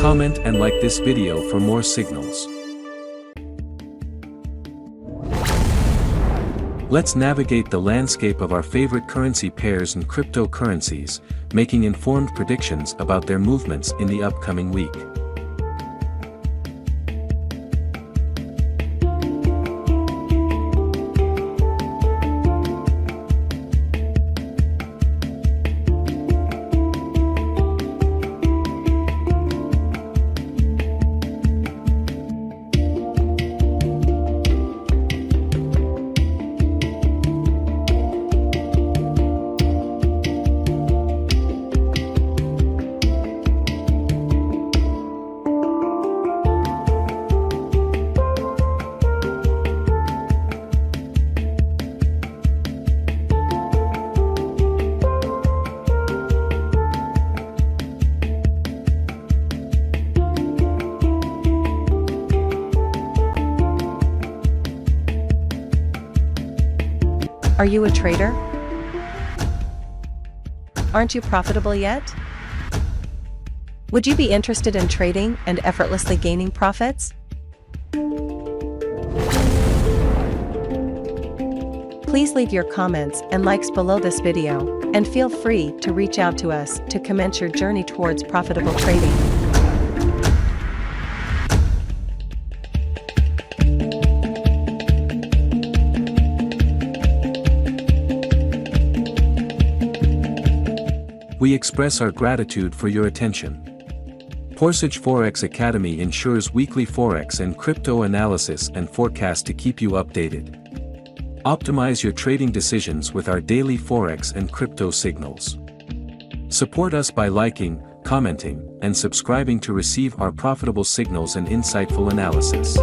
Comment and like this video for more signals. Let's navigate the landscape of our favorite currency pairs and cryptocurrencies, making informed predictions about their movements in the upcoming week. Are you a trader? Aren't you profitable yet? Would you be interested in trading and effortlessly gaining profits? Please leave your comments and likes below this video, and feel free to reach out to us to commence your journey towards profitable trading. We express our gratitude for your attention. Porsche Forex Academy ensures weekly Forex and crypto analysis and forecast to keep you updated. Optimize your trading decisions with our daily Forex and crypto signals. Support us by liking, commenting, and subscribing to receive our profitable signals and insightful analysis.